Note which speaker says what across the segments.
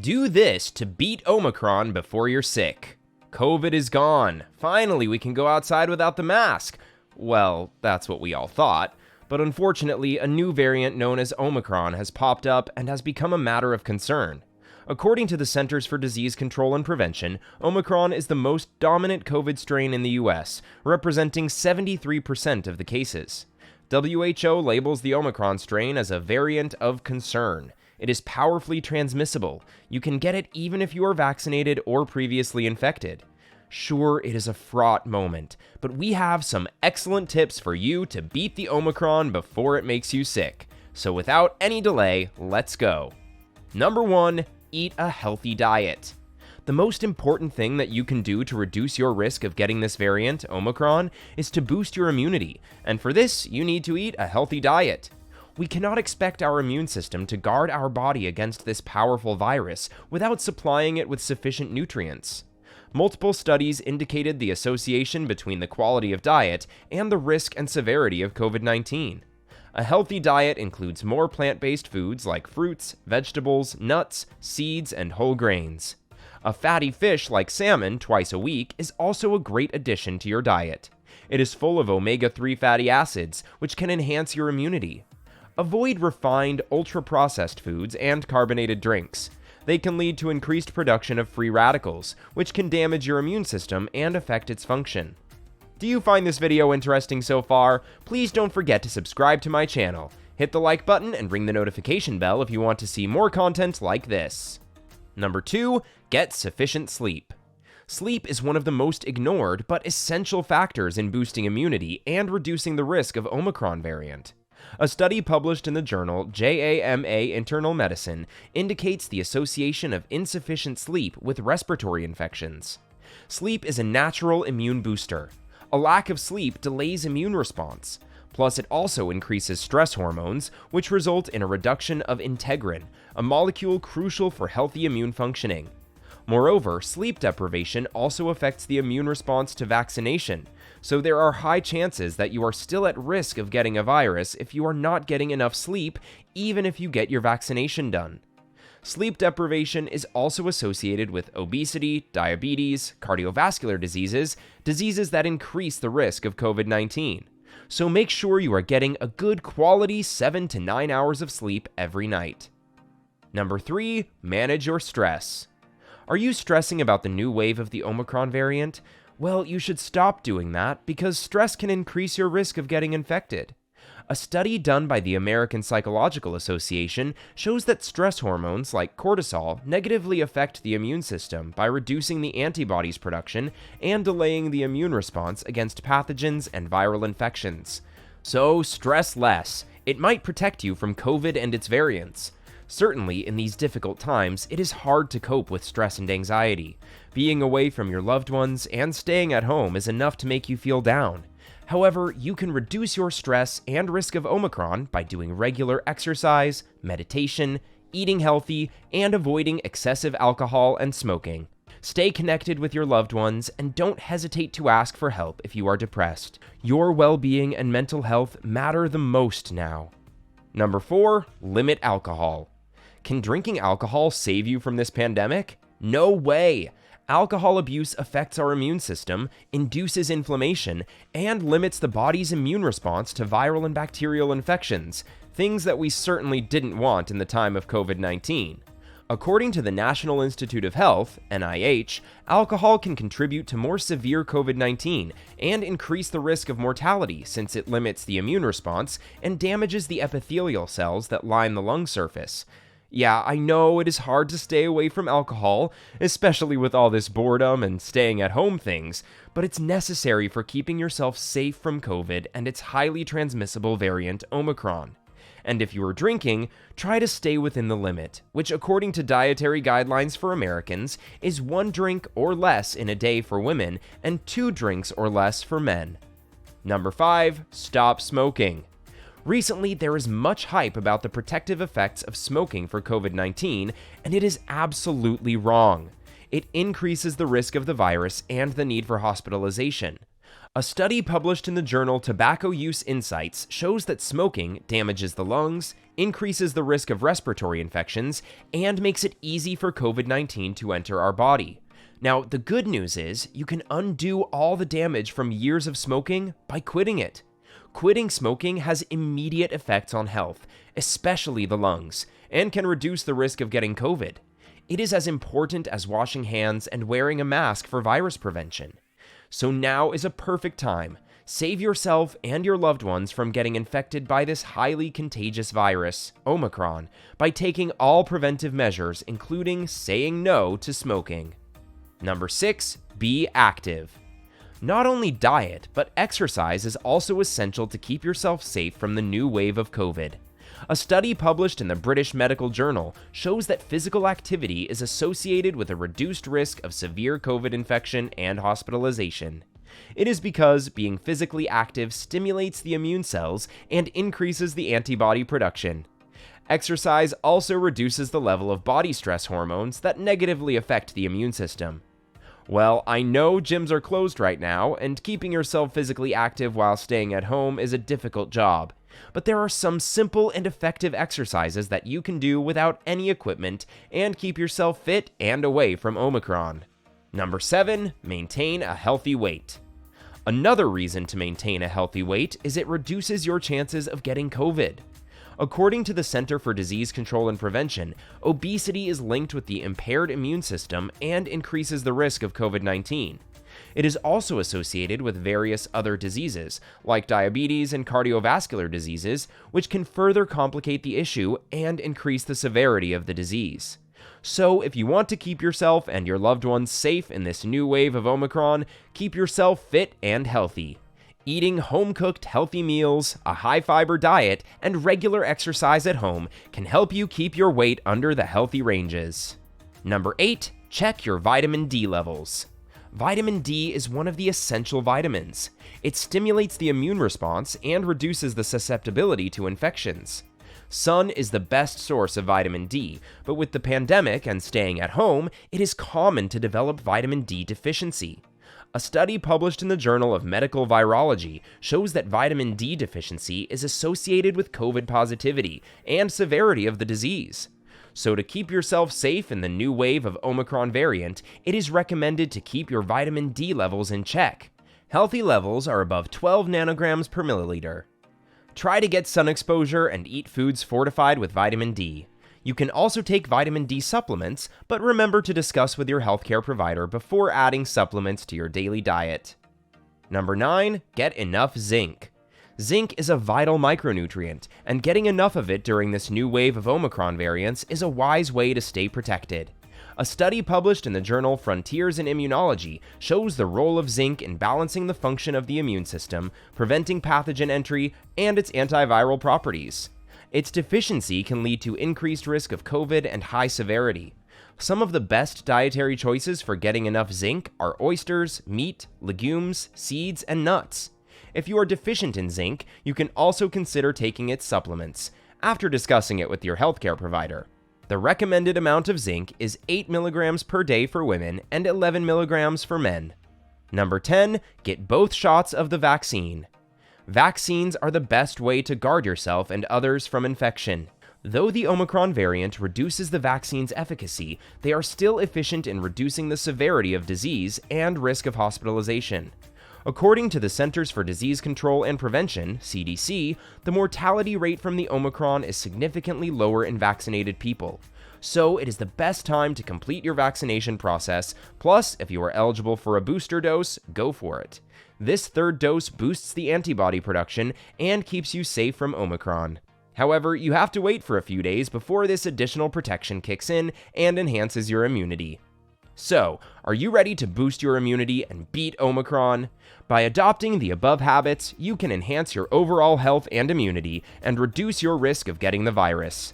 Speaker 1: Do this to beat Omicron before you're sick. COVID is gone. Finally, we can go outside without the mask. Well, that's what we all thought. But unfortunately, a new variant known as Omicron has popped up and has become a matter of concern. According to the Centers for Disease Control and Prevention, Omicron is the most dominant COVID strain in the US, representing 73% of the cases. WHO labels the Omicron strain as a variant of concern. It is powerfully transmissible. You can get it even if you are vaccinated or previously infected. Sure, it is a fraught moment, but we have some excellent tips for you to beat the Omicron before it makes you sick. So without any delay, let's go. Number 1, eat a healthy diet. The most important thing that you can do to reduce your risk of getting this variant, Omicron, is to boost your immunity, and for this, you need to eat a healthy diet. We cannot expect our immune system to guard our body against this powerful virus without supplying it with sufficient nutrients. Multiple studies indicated the association between the quality of diet and the risk and severity of COVID-19. A healthy diet includes more plant-based foods like fruits, vegetables, nuts, seeds, and whole grains. A fatty fish like salmon twice a week is also a great addition to your diet. It is full of omega-3 fatty acids, which can enhance your immunity. Avoid refined, ultra-processed foods and carbonated drinks. They can lead to increased production of free radicals, which can damage your immune system and affect its function. Do you find this video interesting so far? Please don't forget to subscribe to my channel. Hit the like button and ring the notification bell if you want to see more content like this. Number 2, get sufficient sleep. Sleep is one of the most ignored but essential factors in boosting immunity and reducing the risk of Omicron variant. A study published in the journal JAMA Internal Medicine indicates the association of insufficient sleep with respiratory infections. Sleep is a natural immune booster. A lack of sleep delays immune response. Plus, it also increases stress hormones, which result in a reduction of integrin, a molecule crucial for healthy immune functioning. Moreover, sleep deprivation also affects the immune response to vaccination, so there are high chances that you are still at risk of getting a virus if you are not getting enough sleep, even if you get your vaccination done. Sleep deprivation is also associated with obesity, diabetes, cardiovascular diseases, diseases that increase the risk of COVID-19. So make sure you are getting a good quality 7 to 9 hours of sleep every night. Number 3, manage your stress. Are you stressing about the new wave of the Omicron variant? Well, you should stop doing that because stress can increase your risk of getting infected. A study done by the American Psychological Association shows that stress hormones like cortisol negatively affect the immune system by reducing the antibodies production and delaying the immune response against pathogens and viral infections. So, stress less. It might protect you from COVID and its variants. Certainly, in these difficult times, it is hard to cope with stress and anxiety. Being away from your loved ones and staying at home is enough to make you feel down. However, you can reduce your stress and risk of Omicron by doing regular exercise, meditation, eating healthy, and avoiding excessive alcohol and smoking. Stay connected with your loved ones and don't hesitate to ask for help if you are depressed. Your well-being and mental health matter the most now. Number 4, limit alcohol. Can drinking alcohol save you from this pandemic? No way! Alcohol abuse affects our immune system, induces inflammation, and limits the body's immune response to viral and bacterial infections, things that we certainly didn't want in the time of COVID-19. According to the National Institute of Health, NIH, alcohol can contribute to more severe COVID-19 and increase the risk of mortality since it limits the immune response and damages the epithelial cells that line the lung surface. Yeah, I know it is hard to stay away from alcohol, especially with all this boredom and staying at home things, but it's necessary for keeping yourself safe from COVID and its highly transmissible variant Omicron. And if you are drinking, try to stay within the limit, which according to dietary guidelines for Americans is 1 drink or less in a day for women and 2 drinks or less for men. Number 5, stop smoking. Recently, there is much hype about the protective effects of smoking for COVID-19, and it is absolutely wrong. It increases the risk of the virus and the need for hospitalization. A study published in the journal Tobacco Use Insights shows that smoking damages the lungs, increases the risk of respiratory infections, and makes it easy for COVID-19 to enter our body. Now, the good news is you can undo all the damage from years of smoking by quitting it. Quitting smoking has immediate effects on health, especially the lungs, and can reduce the risk of getting COVID. It is as important as washing hands and wearing a mask for virus prevention. So now is a perfect time. Save yourself and your loved ones from getting infected by this highly contagious virus, Omicron, by taking all preventive measures, including saying no to smoking. Number 6, be active. Not only diet, but exercise is also essential to keep yourself safe from the new wave of COVID. A study published in the British Medical Journal shows that physical activity is associated with a reduced risk of severe COVID infection and hospitalization. It is because being physically active stimulates the immune cells and increases the antibody production. Exercise also reduces the level of body stress hormones that negatively affect the immune system. Well, I know gyms are closed right now, and keeping yourself physically active while staying at home is a difficult job. But there are some simple and effective exercises that you can do without any equipment and keep yourself fit and away from Omicron. Number 7, maintain a healthy weight. Another reason to maintain a healthy weight is it reduces your chances of getting COVID. According to the Center for Disease Control and Prevention, obesity is linked with the impaired immune system and increases the risk of COVID-19. It is also associated with various other diseases, like diabetes and cardiovascular diseases, which can further complicate the issue and increase the severity of the disease. So, if you want to keep yourself and your loved ones safe in this new wave of Omicron, keep yourself fit and healthy. Eating home-cooked healthy meals, a high-fiber diet, and regular exercise at home can help you keep your weight under the healthy ranges. Number 8, check your vitamin D levels. Vitamin D is one of the essential vitamins. It stimulates the immune response and reduces the susceptibility to infections. Sun is the best source of vitamin D, but with the pandemic and staying at home, it is common to develop vitamin D deficiency. A study published in the Journal of Medical Virology shows that vitamin D deficiency is associated with COVID positivity and severity of the disease. So to keep yourself safe in the new wave of Omicron variant, it is recommended to keep your vitamin D levels in check. Healthy levels are above 12 nanograms per milliliter. Try to get sun exposure and eat foods fortified with vitamin D. You can also take vitamin D supplements, but remember to discuss with your healthcare provider before adding supplements to your daily diet. Number 9, get enough zinc. Zinc is a vital micronutrient, and getting enough of it during this new wave of Omicron variants is a wise way to stay protected. A study published in the journal Frontiers in Immunology shows the role of zinc in balancing the function of the immune system, preventing pathogen entry, and its antiviral properties. Its deficiency can lead to increased risk of COVID and high severity. Some of the best dietary choices for getting enough zinc are oysters, meat, legumes, seeds, and nuts. If you are deficient in zinc, you can also consider taking its supplements, after discussing it with your healthcare provider. The recommended amount of zinc is 8 milligrams per day for women and 11 milligrams for men. Number 10, get both shots of the vaccine. Vaccines are the best way to guard yourself and others from infection. Though the Omicron variant reduces the vaccine's efficacy, they are still efficient in reducing the severity of disease and risk of hospitalization. According to the Centers for Disease Control and Prevention, CDC, the mortality rate from the Omicron is significantly lower in vaccinated people. So it is the best time to complete your vaccination process, plus if you are eligible for a booster dose, go for it. This third dose boosts the antibody production and keeps you safe from Omicron. However, you have to wait for a few days before this additional protection kicks in and enhances your immunity. So, are you ready to boost your immunity and beat Omicron? By adopting the above habits, you can enhance your overall health and immunity and reduce your risk of getting the virus.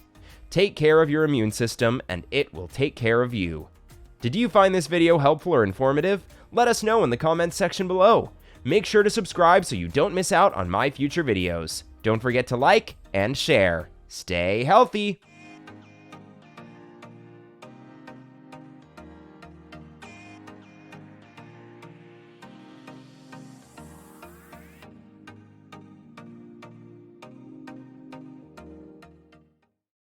Speaker 1: Take care of your immune system, and it will take care of you. Did you find this video helpful or informative? Let us know in the comments section below. Make sure to subscribe so you don't miss out on my future videos. Don't forget to like and share. Stay healthy!